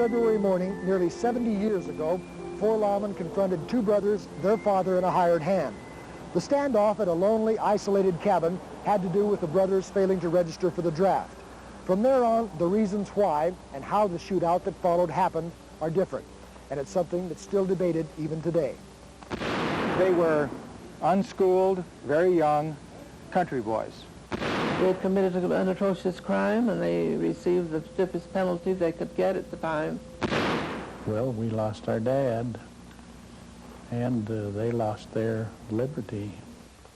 February morning, nearly 70 years ago, four lawmen confronted two brothers, their father, and a hired hand. The standoff at a lonely, isolated cabin had to do with the brothers failing to register for the draft. From there on, the reasons why and how the shootout that followed happened are different, and it's something that's still debated even today. They were unschooled, very young country boys. They had committed an atrocious crime, and they received the stiffest penalty they could get at the time. Well, we lost our dad, and they lost their liberty.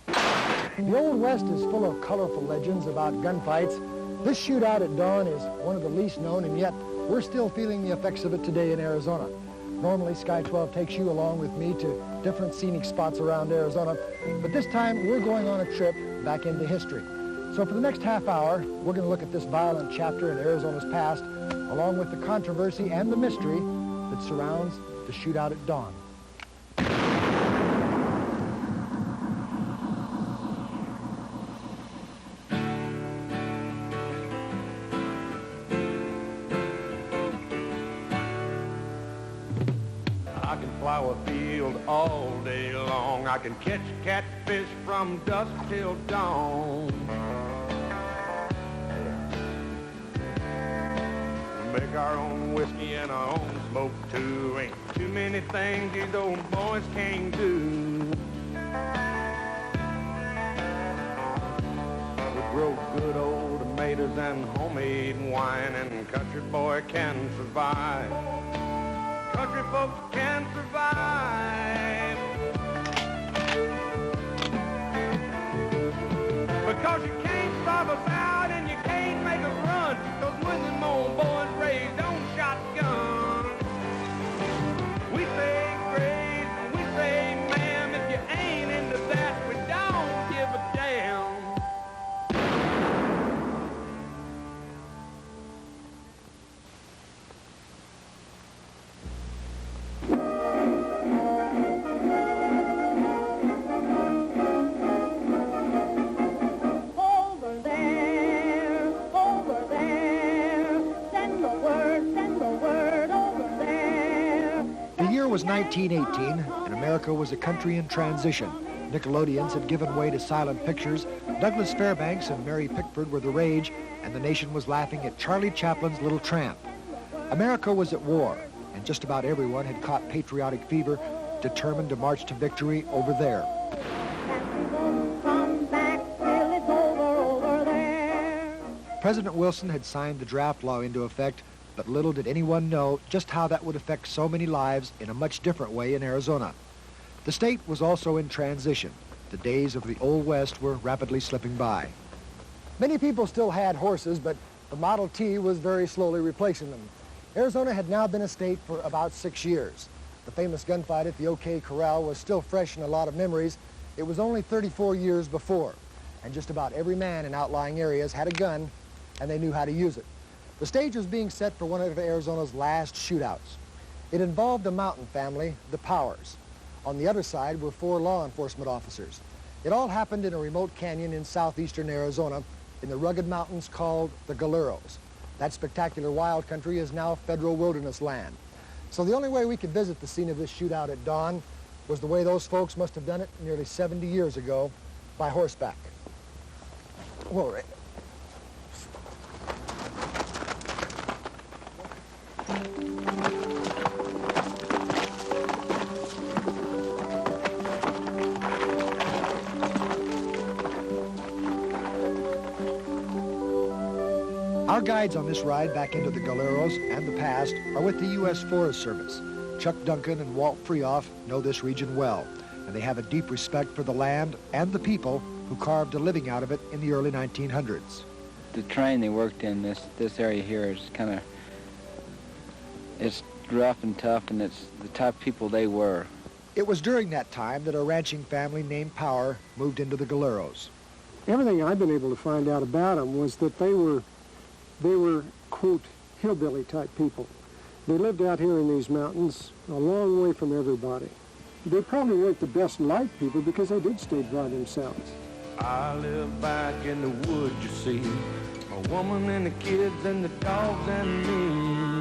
The Old West is full of colorful legends about gunfights. This shootout at dawn is one of the least known, and yet we're still feeling the effects of it today in Arizona. Normally, Sky 12 takes you along with me to different scenic spots around Arizona, but this time we're going on a trip back into history. So for the next half hour, we're going to look at this violent chapter in Arizona's past, along with the controversy and the mystery that surrounds the shootout at dawn. I can plow a field all day long. I can catch catfish from dusk till dawn. Make our own whiskey and our own smoke too. Ain't too many things these old boys can't do. We grow good old tomatoes and homemade wine, and country boy can survive. Country folks can survive. Because you can't starve about and you can't make a run. Because when them old boys raised on shotgun, we say grace and we say ma'am. If you ain't into that, we don't give a damn. It was 1918, and America was a country in transition. Nickelodeons had given way to silent pictures. Douglas Fairbanks and Mary Pickford were the rage, and the nation was laughing at Charlie Chaplin's Little Tramp. America was at war, and just about everyone had caught patriotic fever, determined to march to victory over there. President Wilson had signed the draft law into effect, but little did anyone know just how that would affect so many lives in a much different way in Arizona. The state was also in transition. The days of the Old West were rapidly slipping by. Many people still had horses, but the Model T was very slowly replacing them. Arizona had now been a state for about 6 years. The famous gunfight at the OK Corral was still fresh in a lot of memories. It was only 34 years before, and just about every man in outlying areas had a gun, and they knew how to use it. The stage was being set for one of Arizona's last shootouts. It involved a mountain family, the Powers. On the other side were 4 law enforcement officers. It all happened in a remote canyon in southeastern Arizona in the rugged mountains called the Galeros. That spectacular wild country is now federal wilderness land. So the only way we could visit the scene of this shootout at dawn was the way those folks must have done it nearly 70 years ago, by horseback. Whoa, Ray. Our guides on this ride back into the Galeros and the past are with the U.S. Forest Service. Chuck Duncan and Walt Freoff know this region well, and they have a deep respect for the land and the people who carved a living out of it in the early 1900s. The terrain they worked in, this area here is kind of, it's rough and tough, and it's the type of people they were. It was during that time that a ranching family named Power moved into the Galeros. Everything I've been able to find out about them was that they were, quote, hillbilly type people. They lived out here in these mountains a long way from everybody. They probably weren't the best liked people because they did stay by themselves. I live back in the woods, you see, a woman and the kids and the dogs and me.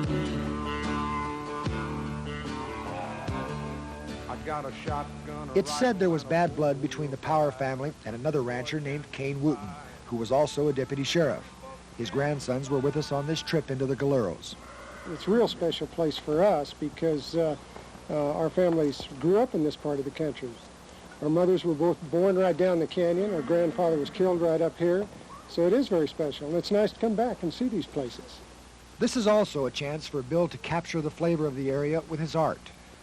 I got a shotgun. It's said there was bad blood between the Power family and another rancher named Cain Wooten, who was also a deputy sheriff. His grandsons were with us on this trip into the Galeros. It's a real special place for us because our families grew up in this part of the country. Our mothers were both born right down the canyon. Our grandfather was killed right up here. So it is very special, and it's nice to come back and see these places. This is also a chance for Bill to capture the flavor of the area with his art,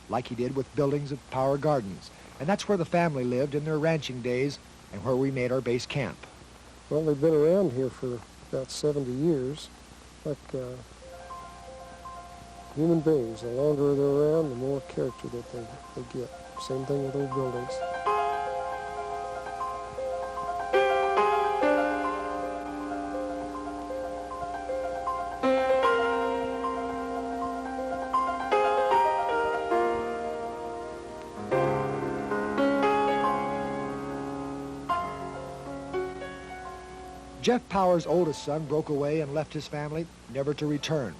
like he did with buildings at Power Gardens. And that's where the family lived in their ranching days and where we made our base camp. Well, they've been around here for about 70 years. Like human beings, the longer they're around, the more character that they get. Same thing with old buildings. Jeff Power's oldest son broke away and left his family, never to return.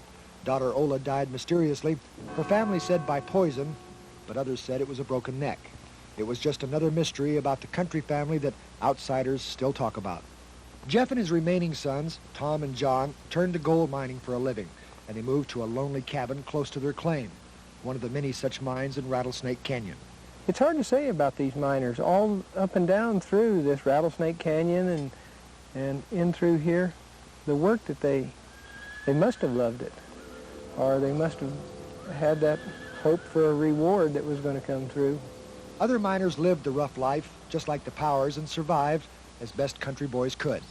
Daughter Ola died mysteriously. Her family said by poison, but others said it was a broken neck. It was just another mystery about the country family that outsiders still talk about. Jeff and his remaining sons, Tom and John, turned to gold mining for a living, and they moved to a lonely cabin close to their claim, one of the many such mines in Rattlesnake Canyon. It's hard to say about these miners, all up and down through this Rattlesnake Canyon and in through here. The work that they must have loved it, or they must have had that hope for a reward that was going to come through. Other miners lived the rough life, just like the Powers, and survived as best country boys could.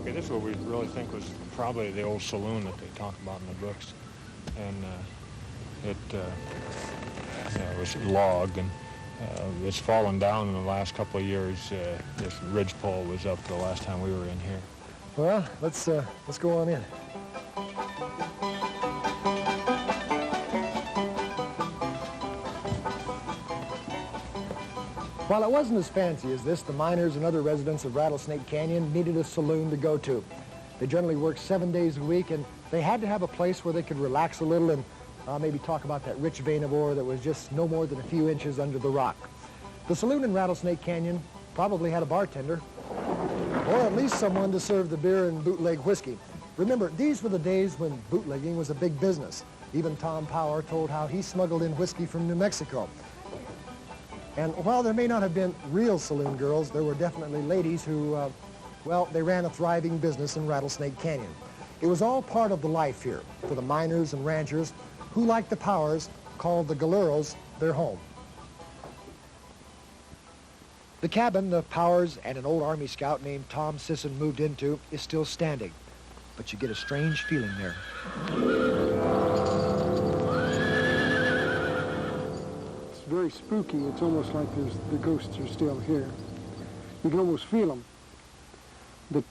Okay, this is what we really think was probably the old saloon that they talk about in the books. And it was log, and it's fallen down in the last couple of years. This ridgepole was up the last time we were in here. Well, let's go on in. While it wasn't as fancy as this, the miners and other residents of Rattlesnake Canyon needed a saloon to go to. They generally worked 7 days a week, and they had to have a place where they could relax a little and maybe talk about that rich vein of ore that was just no more than a few inches under the rock. The saloon in Rattlesnake Canyon probably had a bartender, or at least someone to serve the beer and bootleg whiskey. Remember, these were the days when bootlegging was a big business. Even Tom Power told how he smuggled in whiskey from New Mexico. And while there may not have been real saloon girls, there were definitely ladies who, well, they ran a thriving business in Rattlesnake Canyon. It was all part of the life here for the miners and ranchers who, like the Powers, called the Galeros their home. The cabin the Powers and an old Army scout named Tom Sisson moved into is still standing, but you get a strange feeling there. It's very spooky. It's almost like the ghosts are still here. You can almost feel them. That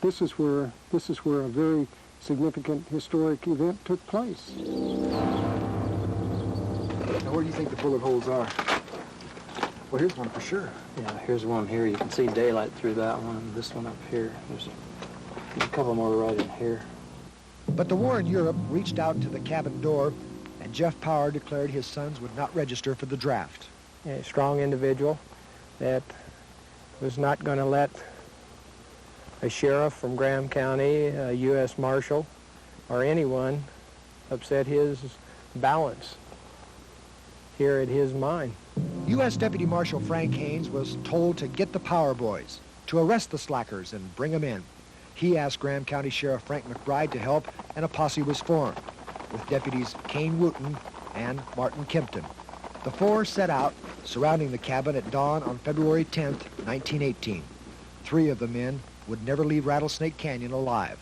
this is where a very significant historic event took place. Now, where do you think the bullet holes are? Well, here's one for sure. Yeah, here's one here. You can see daylight through that one and this one up here. There's a couple more right in here. But the war in Europe reached out to the cabin door, and Jeff Power declared his sons would not register for the draft. A strong individual that was not going to let a sheriff from Graham County, a U.S. Marshal, or anyone upset his balance here at his mine. U.S. Deputy Marshal Frank Haynes was told to get the Power boys, to arrest the slackers and bring them in. He asked Graham County Sheriff Frank McBride to help, and a posse was formed, with deputies Cain Wooten and Martin Kempton. The four set out, surrounding the cabin at dawn on February 10th, 1918. 3 of the men would never leave Rattlesnake Canyon alive.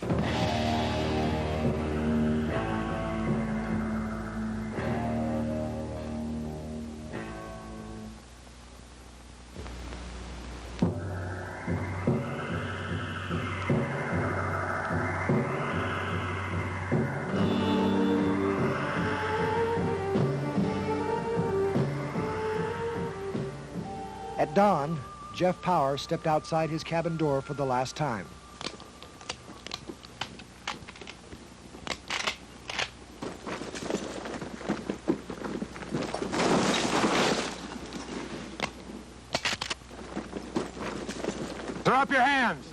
At dawn, Jeff Power stepped outside his cabin door for the last time. Drop your hands.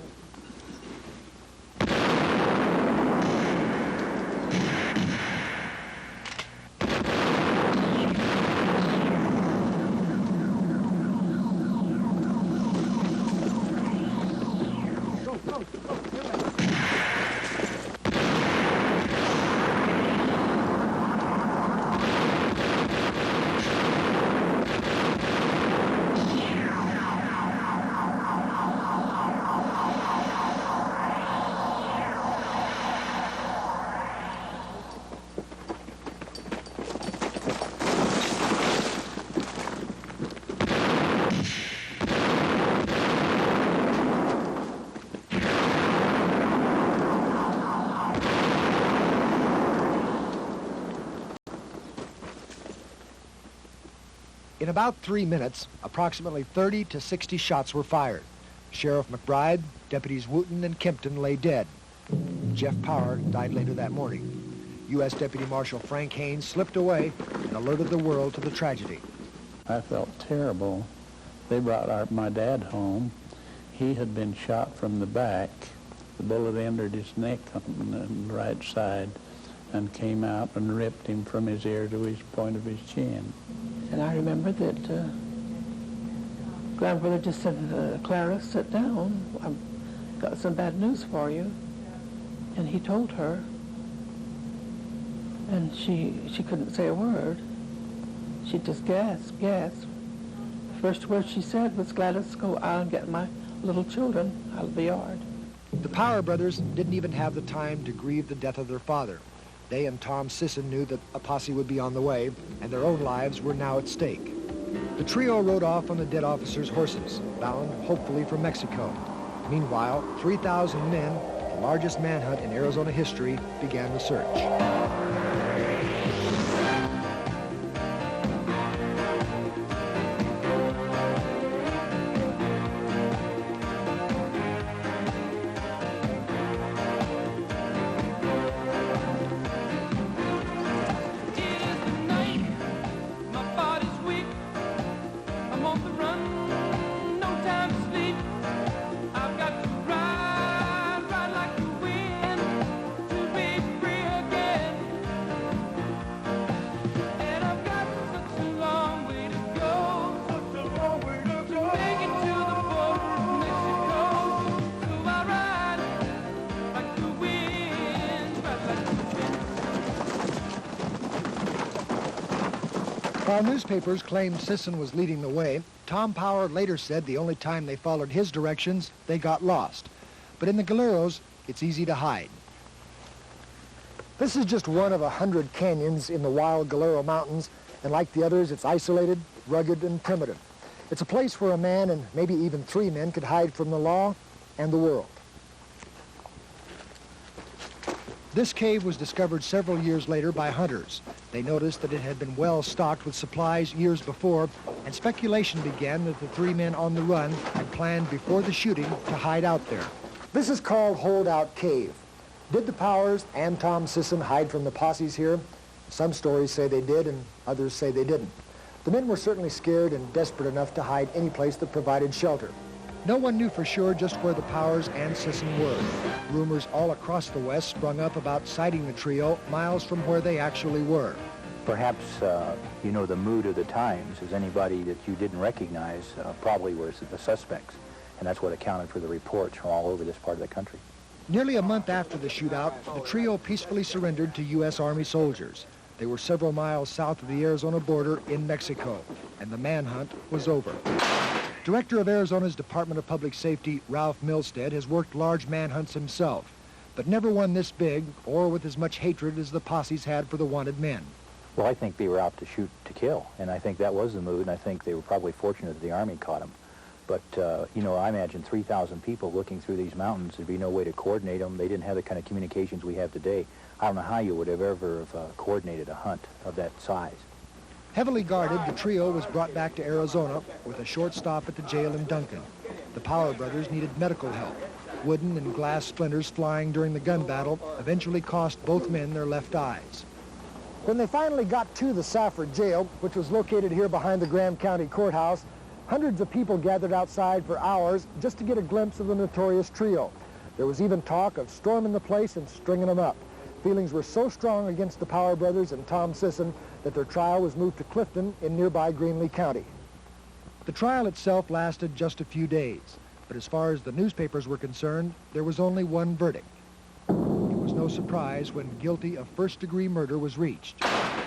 In about 3 minutes, approximately 30 to 60 shots were fired. Sheriff McBride, Deputies Wooten and Kempton lay dead. Jeff Power died later that morning. U.S. Deputy Marshal Frank Haynes slipped away and alerted the world to the tragedy. I felt terrible. They brought my dad home. He had been shot from the back. The bullet entered his neck on the right side and came out and ripped him from his ear to his point of his chin. And I remember that grandfather just said, Clara, sit down. I've got some bad news for you. And he told her, and she couldn't say a word. She just gasped. The first word she said was, Gladys, go out and get my little children out of the yard. The Power brothers didn't even have the time to grieve the death of their father. They and Tom Sisson knew that a posse would be on the way, and their own lives were now at stake. The trio rode off on the dead officers' horses, bound hopefully for Mexico. Meanwhile, 3,000 men, the largest manhunt in Arizona history, began the search. While newspapers claimed Sisson was leading the way, Tom Power later said the only time they followed his directions, they got lost. But in the Galeros, it's easy to hide. This is just one of 100 canyons in the wild Galero Mountains, and like the others, it's isolated, rugged, and primitive. It's a place where a man and maybe even 3 men could hide from the law and the world. This cave was discovered several years later by hunters. They noticed that it had been well stocked with supplies years before, and speculation began that the 3 men on the run had planned before the shooting to hide out there. This is called Holdout Cave. Did the Powers and Tom Sisson hide from the posses here? Some stories say they did, and others say they didn't. The men were certainly scared and desperate enough to hide any place that provided shelter. No one knew for sure just where the Powers and Sisson were. Rumors all across the West sprung up about sighting the trio miles from where they actually were. Perhaps, you know, the mood of the times is anybody that you didn't recognize probably were the suspects, and that's what accounted for the reports from all over this part of the country. Nearly a month after the shootout, the trio peacefully surrendered to U.S. Army soldiers. They were several miles south of the Arizona border in Mexico, and the manhunt was over. Director of Arizona's Department of Public Safety, Ralph Milstead, has worked large manhunts himself, but never one this big or with as much hatred as the posses had for the wanted men. Well, I think they were out to shoot to kill, and I think that was the mood, and I think they were probably fortunate that the Army caught them. But, you know, I imagine 3,000 people looking through these mountains, there'd be no way to coordinate them. They didn't have the kind of communications we have today. I don't know how you would have ever coordinated a hunt of that size. Heavily guarded, the trio was brought back to Arizona with a short stop at the jail in Duncan. The Power brothers needed medical help. Wooden and glass splinters flying during the gun battle eventually cost both men their left eyes. When they finally got to the Safford jail, which was located here behind the Graham County Courthouse, Hundreds of people gathered outside for hours just to get a glimpse of the notorious trio. There was even talk of storming the place and stringing them up. Feelings were so strong against the Power brothers and Tom Sisson that their trial was moved to Clifton in nearby Greenlee County. The trial itself lasted just a few days, but as far as the newspapers were concerned, there was only one verdict. It was no surprise when guilty of first-degree murder was reached.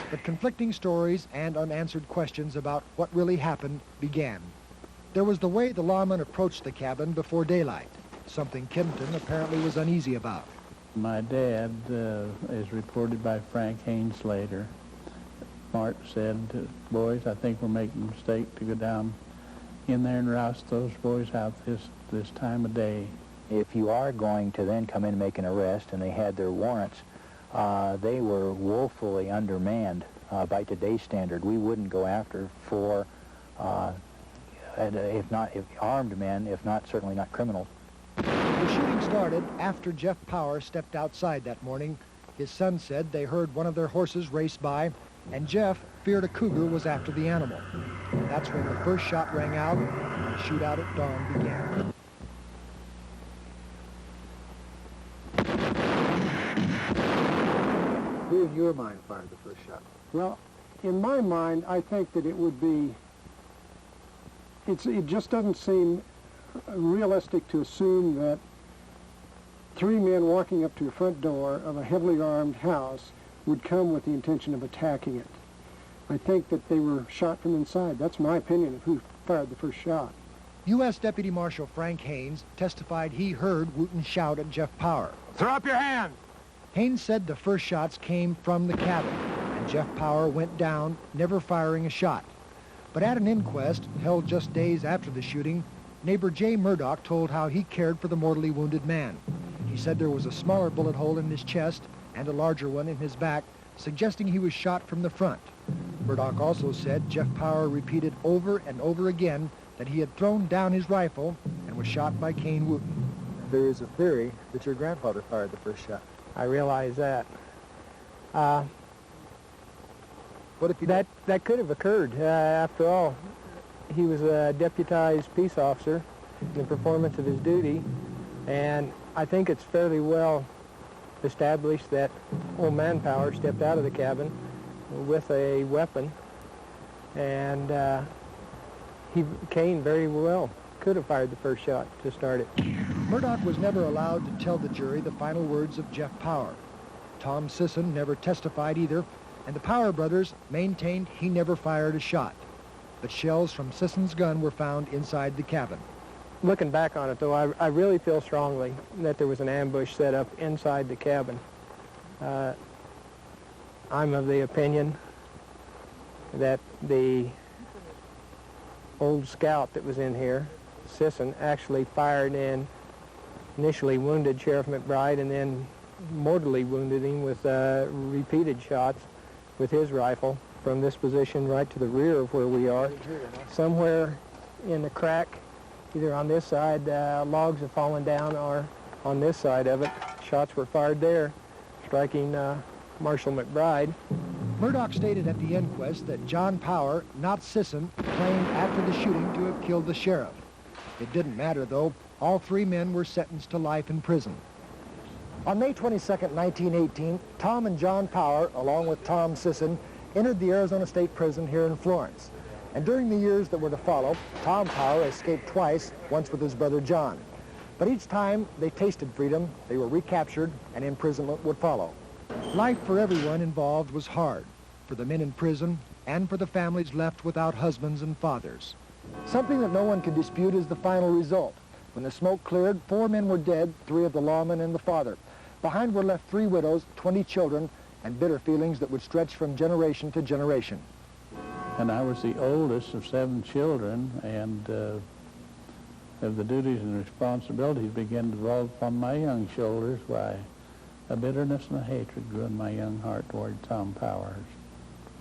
But conflicting stories and unanswered questions about what really happened began. There was the way the lawman approached the cabin before daylight, something Kenton apparently was uneasy about. My dad, as reported by Frank Haynes later, Mark said, boys, I think we're making a mistake to go down in there and roust those boys out this time of day. If you are going to then come in and make an arrest, and they had their warrants, they were woefully undermanned by today's standard. We wouldn't go after for, if armed men, if not, certainly not criminals. The shooting started after Jeff Power stepped outside that morning. His son said they heard one of their horses race by, and Jeff feared a cougar was after the animal. That's when the first shot rang out, and the shootout at dawn began. Who in your mind fired the first shot? Well, in my mind, I think that it would be, it just doesn't seem realistic to assume that three men walking up to the front door of a heavily armed house would come with the intention of attacking it. I think that they were shot from inside. That's my opinion of who fired the first shot. U.S. Deputy Marshal Frank Haynes testified he heard Wooten shout at Jeff Power. Throw up your hand! Haynes said the first shots came from the cabin, and Jeff Power went down, never firing a shot. But at an inquest held just days after the shooting, neighbor Jay Murdoch told how he cared for the mortally wounded man. He said there was a smaller bullet hole in his chest and a larger one in his back, suggesting he was shot from the front. Murdoch also said Jeff Power repeated over and over again that he had thrown down his rifle and was shot by Cain Wooten. There is a theory that your grandfather fired the first shot. I realize that. What if you that could have occurred. After all, he was a deputized peace officer in the performance of his duty, and I think it's fairly well established that old man Power stepped out of the cabin with a weapon, and Cain very well could have fired the first shot to start it. Murdoch was never allowed to tell the jury the final words of Jeff Power. Tom Sisson never testified either, and the Power brothers maintained he never fired a shot. But shells from Sisson's gun were found inside the cabin. Looking back on it, though, I really feel strongly that there was an ambush set up inside the cabin. I'm of the opinion that the old scout that was in here, Sisson, actually fired and initially wounded Sheriff McBride and then mortally wounded him with repeated shots with his rifle from this position right to the rear of where we are. Somewhere in the crack, either on this side, logs have fallen down, or on this side of it, shots were fired there, striking Marshal McBride. Murdoch stated at the inquest that John Power, not Sisson, claimed after the shooting to have killed the sheriff. It didn't matter, though. All three men were sentenced to life in prison. On May 22nd, 1918, Tom and John Power, along with Tom Sisson, entered the Arizona State Prison here in Florence. And during the years that were to follow, Tom Power escaped twice, once with his brother John. But each time they tasted freedom, they were recaptured and imprisonment would follow. Life for everyone involved was hard, for the men in prison and for the families left without husbands and fathers. Something that no one can dispute is the final result. When the smoke cleared, 4 men were dead, 3 of the lawmen and the father. Behind were left 3 widows, 20 children, and bitter feelings that would stretch from generation to generation. And I was the oldest of 7 children, and as the duties and responsibilities began to fall upon my young shoulders, why, a bitterness and a hatred grew in my young heart toward Tom Powers,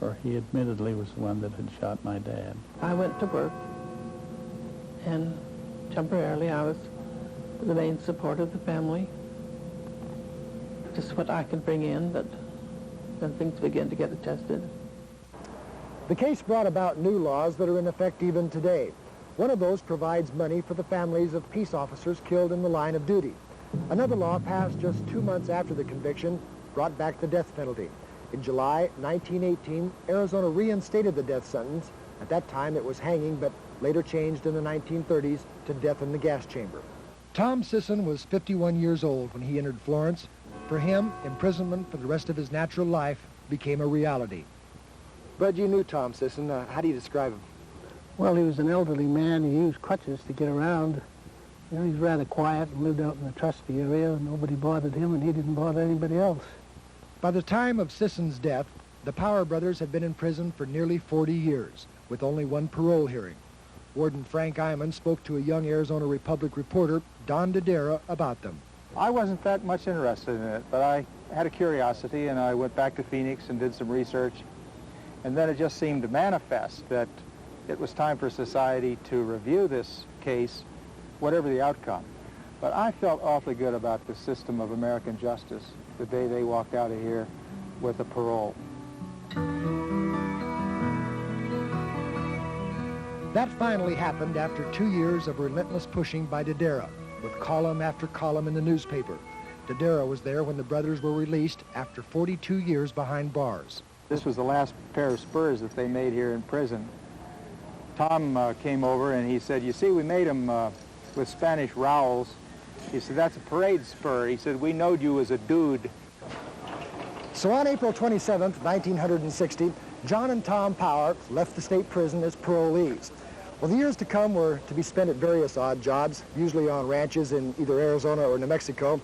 for he admittedly was the one that had shot my dad. I went to work, and temporarily I was the main support of the family. Just what I could bring in, but then things began to get adjusted. The case brought about new laws that are in effect even today. One of those provides money for the families of peace officers killed in the line of duty. Another law passed just 2 months after the conviction brought back the death penalty. In July 1918, Arizona reinstated the death sentence. At that time, it was hanging, but later changed in the 1930s to death in the gas chamber. Tom Sisson was 51 years old when he entered Florence. For him, imprisonment for the rest of his natural life became a reality. Bud, you knew Tom Sisson. How do you describe him? Well, he was an elderly man. He used crutches to get around. You know, he's rather quiet and lived out in the Trustee area. Nobody bothered him, and he didn't bother anybody else. By the time of Sisson's death, the Power brothers had been in prison for nearly 40 years, with only one parole hearing. Warden Frank Iman spoke to a young Arizona Republic reporter, Don Dodera, about them. I wasn't that much interested in it, but I had a curiosity, and I went back to Phoenix and did some research. And then it just seemed manifest that it was time for society to review this case, whatever the outcome. But I felt awfully good about the system of American justice the day they walked out of here with a parole. That finally happened after 2 years of relentless pushing by Dodera, with column after column in the newspaper. Dodera was there when the brothers were released after 42 years behind bars. This was the last pair of spurs that they made here in prison. Tom came over and he said, "You see, we made them with Spanish rowels." He said, "That's a parade spur." He said, "We knowed you as a dude." So on April 27th, 1960, John and Tom Power left the state prison as parolees. Well, the years to come were to be spent at various odd jobs, usually on ranches in either Arizona or New Mexico.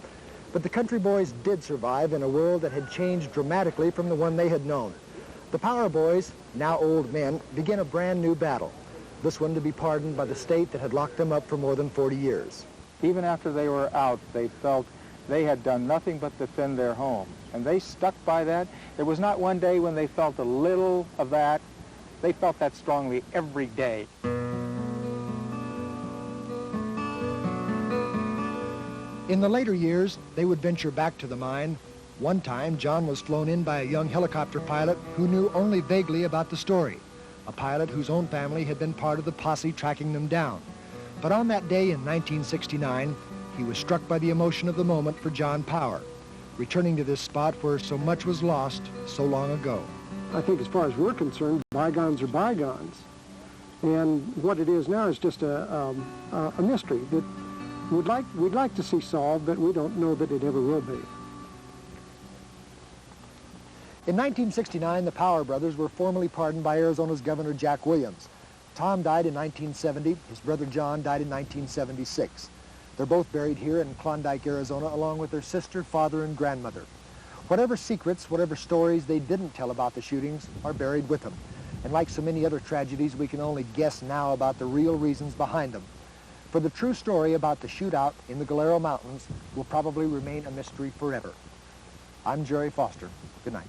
But the country boys did survive in a world that had changed dramatically from the one they had known. The Power boys, now old men, began a brand new battle. This one to be pardoned by the state that had locked them up for more than 40 years. Even after they were out, they felt they had done nothing but defend their home. And they stuck by that. There was not one day when they felt a little of that. They felt that strongly every day. In the later years, they would venture back to the mine. One time, John was flown in by a young helicopter pilot who knew only vaguely about the story, a pilot whose own family had been part of the posse tracking them down. But on that day in 1969, he was struck by the emotion of the moment for John Power, returning to this spot where so much was lost so long ago. I think as far as we're concerned, bygones are bygones. And what it is now is just a mystery that we'd like to see solved, but we don't know that it ever will be. In 1969, the Power brothers were formally pardoned by Arizona's Governor Jack Williams. Tom died in 1970. His brother John died in 1976. They're both buried here in Klondike, Arizona, along with their sister, father, and grandmother. Whatever secrets, whatever stories they didn't tell about the shootings are buried with them. And like so many other tragedies, we can only guess now about the real reasons behind them. For the true story about the shootout in the Galero Mountains will probably remain a mystery forever. I'm Jerry Foster. Good night.